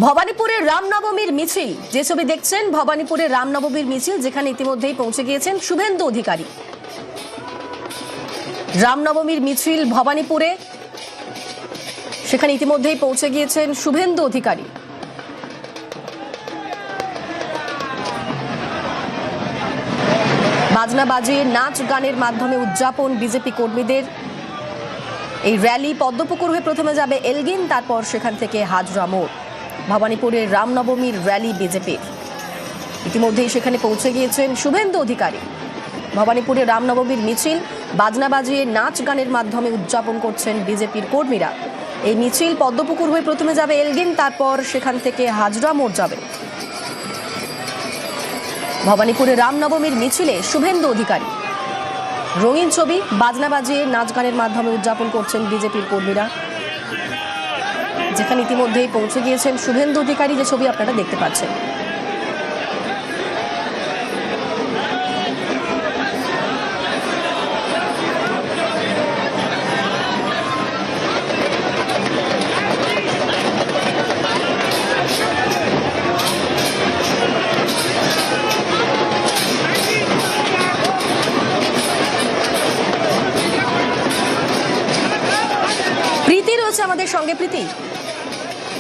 ভবানীপুরের রামনবমীর মিছিল, যে ছবি দেখছেন ভবানীপুরের রামনবমীর মিছিল, যেখানে ইতিমধ্যেই পৌঁছে গিয়েছেন শুভেন্দু অধিকারী। রামনবমীর মিছিল ভবানীপুরে, সেখানে ইতিমধ্যেই পৌঁছে গিয়েছেন শুভেন্দু অধিকারী। বাজনা বাজিয়ে নাচ গানের মাধ্যমে উদযাপন বিজেপি কর্মীদের। এই র্যালি পদ্মপুকুর হয়ে প্রথমে যাবে এলগিন, তারপর সেখান থেকে হাজরা মোড়। ভবানীপুরের রামনবমীর র্যালি বিজেপির, ইতিমধ্যেই সেখানে পৌঁছে গিয়েছেন শুভেন্দু অধিকারী। ভবানীপুরের রামনবমীর মিছিল বাজনা বাজিয়ে নাচ গানের মাধ্যমে উদযাপন করছেন বিজেপির কর্মীরা। এই মিছিল পদ্মপুকুর হয়ে প্রথমে যাবে এলগিন, তারপর সেখান থেকে হাজরা মোড় যাবে। ভবানীপুরের রামনবমীর মিছিলে শুভেন্দু অধিকারী, রঙিন ছবি, বাজনা বাজিয়ে নাচ গানের মাধ্যমে উদযাপন করছেন বিজেপির কর্মীরা, যেখানে ইতিমধ্যেই পৌঁছে গিয়েছেন শুভেন্দু অধিকারী, যে ছবি আপনারা দেখতে পাচ্ছেন। প্রীতি রয়েছে আমাদের সঙ্গে। প্রীতি,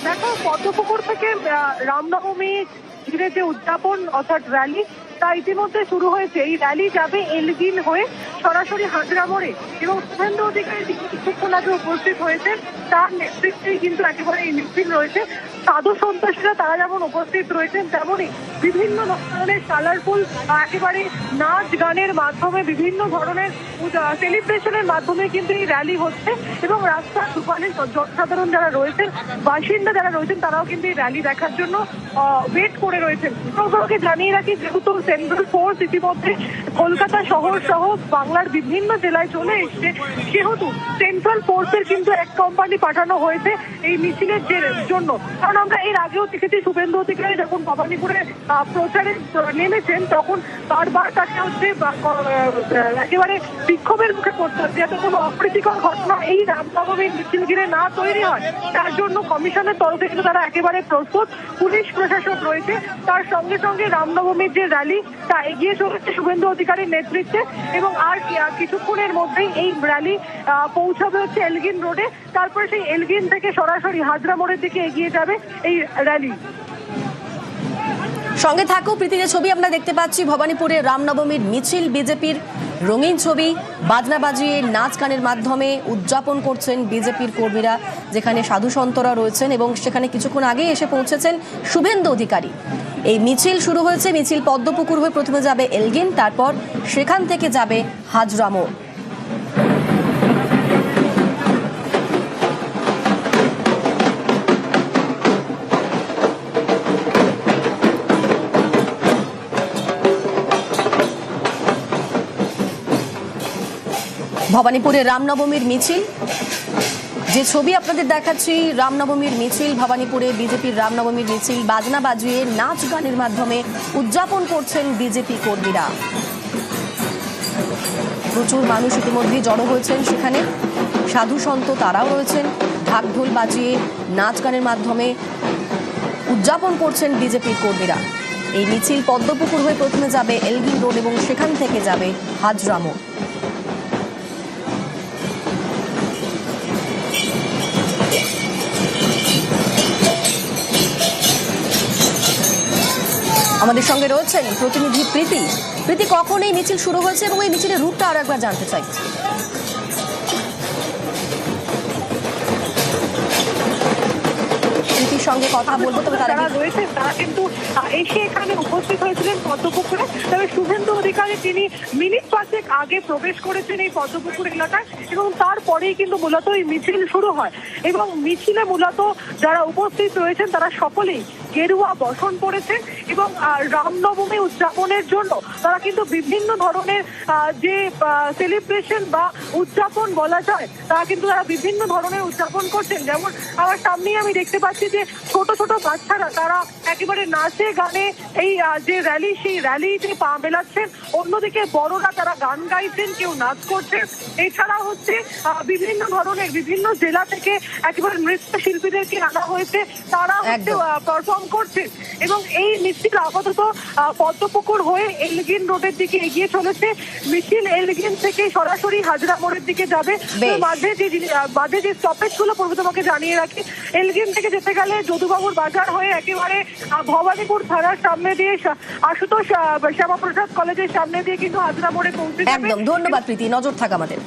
দেখো, পদ্মপুকুর থেকে রামনবমী ঘিরে যে উদযাপন অর্থাৎ র্যালি, তা ইতিমধ্যে শুরু হয়েছে। এই র্যালি যাবে এলগিন হয়ে সরাসরি হাজরা মোড়ে, এবং শুভেন্দু অধিকারী কিছুক্ষণ আগে উপস্থিত হয়েছেন, তার নেতৃত্বেই কিন্তু একেবারে এই মিছিল রয়েছে। সাধু সন্ত্রাসীরা তারা যেমন উপস্থিত রয়েছেন, তেমনই বিভিন্ন ধরনের কালারফুল একেবারে নাচ গানের মাধ্যমে, বিভিন্ন ধরনের সেলিব্রেশনের মাধ্যমে কিন্তু এই র্যালি হচ্ছে। এবং রাস্তার দোকানে জনসাধারণ যারা রয়েছেন, বাসিন্দা যারা রয়েছেন, তারাও কিন্তু এই র্যালি দেখার জন্য ওয়েট করে রয়েছেন। আপনাকে জানিয়ে রাখি, যেহেতু সেন্ট্রাল ফোর্স ইতিমধ্যে কলকাতা শহর সহ বাংলার বিভিন্ন জেলায় চলে এসছে, সেহেতু সেন্ট্রাল ফোর্সের কিন্তু এক কোম্পানি পাঠানো হয়েছে এই মিছিলের জন্য। কারণ আমরা এর আগেও দেখেছি, শুভেন্দু অধিকারী যখন ভবানীপুরে প্রচারে নেমেছেন, তখন বারবার তাকে হচ্ছে একেবারে বিক্ষোভের মুখে পড়তে হচ্ছে, যাতে কোনো অপ্রীতিকর ঘটনা এই রামনবমীর মিছিল ঘিরে না তৈরি হয়। তার জন্য কমিশনের তরফে কিন্তু তারা একেবারে প্রস্তুত। পুলিশ প্রশাসন রয়েছে, তার সঙ্গে সঙ্গে রামনবমীর যে র্যালি, তা এগিয়ে চলেছে শুভেন্দু অধিকারীর নেতৃত্বে। এবং আর কিছুক্ষণের মধ্যেই এই র্যালি পৌঁছাবে হচ্ছে এলগিন রোডে, তারপরে সেই এলগিন থেকে সরাসরি হাজরা মোড়ের দিকে এগিয়ে যাবে এই র্যালি। সঙ্গে থাকো প্রীতি, যে ছবি আমরা দেখতে পাচ্ছি ভবানীপুরে রামনবমীর মিছিল বিজেপির, রঙিন ছবি, বাজনা বাজিয়ে নাচ গানের মাধ্যমে উদযাপন করছেন বিজেপির কর্মীরা, যেখানে সাধু সন্তরা রয়েছেন, এবং সেখানে কিছুক্ষণ আগে এসে পৌঁছেছেন শুভেন্দু অধিকারী। এই মিছিল শুরু হয়েছে, মিছিল পদ্মপুকুর হয়ে প্রথমে যাবে এলগিন, তারপর সেখান থেকে যাবে হাজরা মোড়। ভবানীপুরের রামনবমীর মিছিল, যে ছবি আপনাদের দেখাচ্ছি, রামনবমীর মিছিল ভবানীপুরে, বিজেপির রামনবমীর মিছিল বাজনা বাজিয়ে নাচ গানের মাধ্যমে উদযাপন করছেন বিজেপি কর্মীরা। প্রচুর মানুষ ইতিমধ্যেই জড়ো হয়েছেন সেখানে, সাধু সন্ত তারাও রয়েছেন, ঢাক ঢোল বাজিয়ে নাচ গানের মাধ্যমে উদযাপন করছেন বিজেপির কর্মীরা। এই মিছিল পদ্মপুকুর হয়ে প্রথমে যাবে এলগিন রোড, এবং সেখান থেকে যাবে হাজরা মোড়। আমাদের সঙ্গে রয়েছেন প্রতিনিধি প্রীতি। প্রীতি, কখন এই মিছিল শুরু হয়েছে এবং এই মিছিলের রুটটা আরো একবার জানতে চাই। প্রীতির সঙ্গে কথা বলবো, তবে তারা রয়েছে, তারা কিন্তু এসে এখানে উপস্থিত হয়েছিলেন পদ্মপুকুরে। তবে শুভেন্দু অধিকারী তিনি মিনিট পাঁচেক আগে প্রবেশ করেছেন এই পদ্মপুকুর এলাকায়, এবং তারপরেই কিন্তু মূলত এই মিছিল শুরু হয়। এবং মিছিলে মূলত যারা উপস্থিত রয়েছেন, তারা সকলেই গেরুয়া বসন পড়েছে এবং রামনবমী উদযাপনের জন্য তারা কিন্তু বিভিন্ন ধরনের যে সেলিব্রেশন বা উদযাপন বলা যায় তারা বিভিন্ন ধরনের উদযাপন করছেন। যেমন আমার সামনেই আমি দেখতে পাচ্ছি যে ছোট ছোট বাচ্চারা তারা একেবারে নাচে গানে এই যে র্যালি সেই র্যালিতে পা মেলাচ্ছেন। অন্যদিকে বড়রা তারা গান গাইছেন, কেউ নাচ করছেন। এছাড়া হচ্ছে বিভিন্ন জেলা থেকে একেবারে নৃত্য শিল্পীদেরকে আনা হয়েছে, তারা হচ্ছে পারফর্ম করছেন। এবং এই মিছিল আপাতত পদ্মপুকুর হয়ে এলগিন রোডের দিকে এগিয়ে চলেছে। মিছিল এলগিন থেকে সরাসরি হাজরা মোড়ের দিকে যাবে। মাঝে যে স্টপেজ গুলো পড়বে তোমাকে জানিয়ে রাখি, এলগিন থেকে যেতে গেলে যদুবাবুর বাজার হয়ে একেবারে ভবানীপুর থানার সামনে দিয়ে আশুতোষ শ্যামাপ্রসাদ কলেজের সামনে দিয়ে কিন্তু হাজরা মোড়ে পৌঁছে যাবে। একদম ধন্যবাদ প্রীতি, নজর থাক আমাদের।